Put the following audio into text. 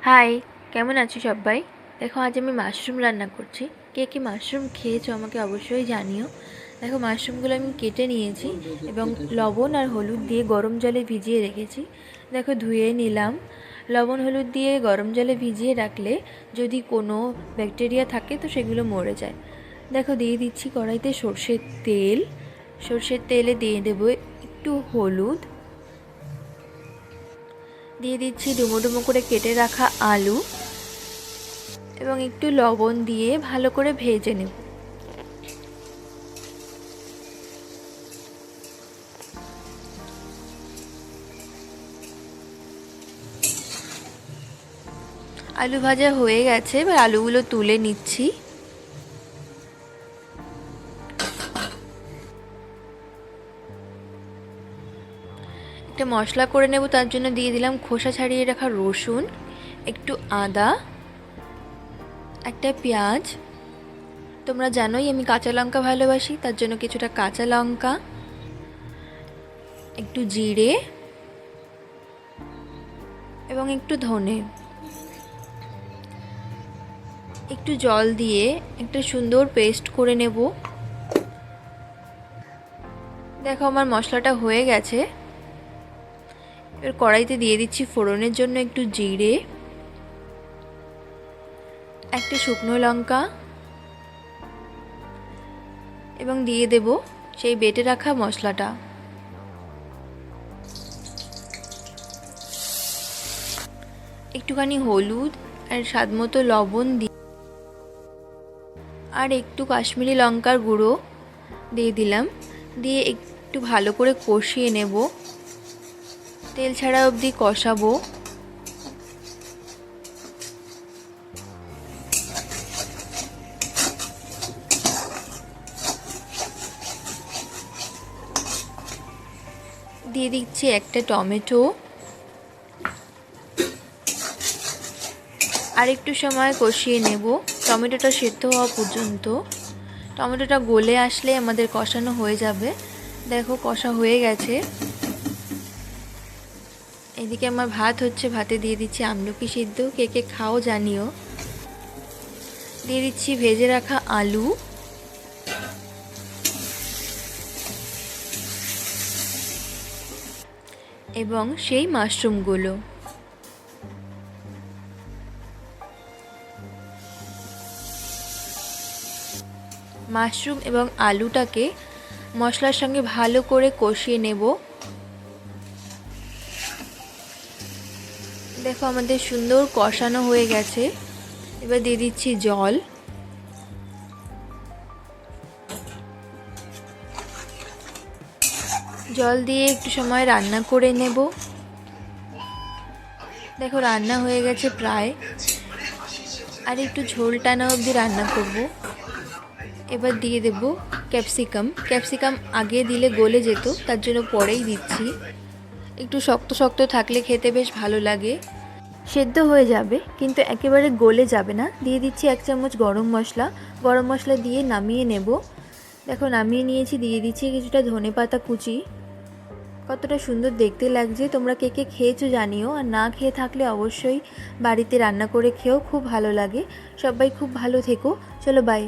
High, কেমন আছো সবাই? দেখো আজ আমি মাশরুম রান্না করছি। কে কে মাশরুম খেয়েছো আমাকে অবশ্যই জানিও। দেখো মাশরুমগুলো আমি কেটে নিয়েছি এবং লবণ আর হলুদ দিয়ে গরম জলে ভিজিয়ে রেখেছি। দেখো ধুয়ে নিলাম। লবণ হলুদ দিয়ে গরম জলে ভিজিয়ে রাখলে যদি কোনো ব্যাকটেরিয়া থাকে তো সেগুলো মরে যায়। দেখো দিয়ে দিচ্ছি কড়াইতে সর্ষের তেল। সর্ষের তেলে দিয়ে দেবো একটু হলুদ, দিয়ে দিচ্ছি ডুমো ডুমো করে কেটে রাখা আলু এবং একটু লবণ দিয়ে ভালো করে ভেজে নেব। আলু ভাজা হয়ে গেছে, এবার আলুগুলো তুলে নিচ্ছি। একটা মশলা করে নেব, তার জন্য দিয়ে দিলাম খোসা ছাড়িয়ে রাখা রসুন, একটু আদা, একটা পেঁয়াজ। তোমরা জানোই আমি কাঁচা লঙ্কা ভালোবাসি, তার জন্য কিছুটা কাঁচা লঙ্কা, একটু জিরে এবং একটু ধনে। একটু জল দিয়ে একটা সুন্দর পেস্ট করে নেব। দেখো আমার মশলাটা হয়ে গেছে। এবার কড়াইতে দিয়ে দিচ্ছি ফোড়নের জন্য একটু জিরে, একটা শুকনো লঙ্কা এবং দিয়ে দেব সেই বেটে রাখা মশলাটা। একটুখানি হলুদ আর স্বাদ মতো লবণ দিয়ে আর একটু কাশ্মীরি লঙ্কার গুঁড়ো দিয়ে দিলাম। দিয়ে একটু ভালো করে কষিয়ে নেব, তেল ছাড়া অবধি কষাবো। দিয়ে দিচ্ছি একটা টমেটো, আর একটু সময় কষিয়ে নেব টমেটোটা সেদ্ধ হওয়া পর্যন্ত। টমেটোটা গলে আসলে আমাদের কষানো হয়ে যাবে। দেখো কষা হয়ে গেছে। এদিকে আমার ভাত হচ্ছে, ভাতে দিয়ে দিচ্ছি আমলকি সিদ্ধ। কে কে খাও জানিও। দিয়ে দিচ্ছি ভেজে রাখা আলু এবং সেই মাশরুমগুলো। মাশরুম এবং আলুটাকে মশলার সঙ্গে ভালো করে কষিয়ে নেব। দেখো আমাদের সুন্দর কষানো হয়ে গেছে। এবার দিয়ে দিচ্ছি জল। জল দিয়ে একটু সময় রান্না করে নেব। দেখো রান্না হয়ে গেছে প্রায়, আর একটু ঝোল টানা অবধি রান্না করব। এবার দিয়ে দেব ক্যাপসিকাম। ক্যাপসিকাম আগে দিলে গলে যেত, তার জন্য পরেই দিচ্ছি। একটু শক্ত শক্ত থাকলে খেতে বেশ ভালো লাগে। সেদ্ধ হয়ে যাবে কিন্তু একেবারে গলে যাবে না। দিয়ে দিচ্ছি 1 চামচ গরম মশলা। গরম মশলা দিয়ে নামিয়ে নেব। দেখো নামিয়ে নিয়েছি। দিয়ে দিচ্ছি কিছুটা ধনেপাতা কুচি। কতটা সুন্দর দেখতে লাগছে। তোমরা কে কে খেয়েছো জানিও, আর না খেয়ে থাকলে অবশ্যই বাড়িতে রান্না করে খেয়েও, খুব ভালো লাগে। সবাই খুব ভালো থেকো। চলো বাই।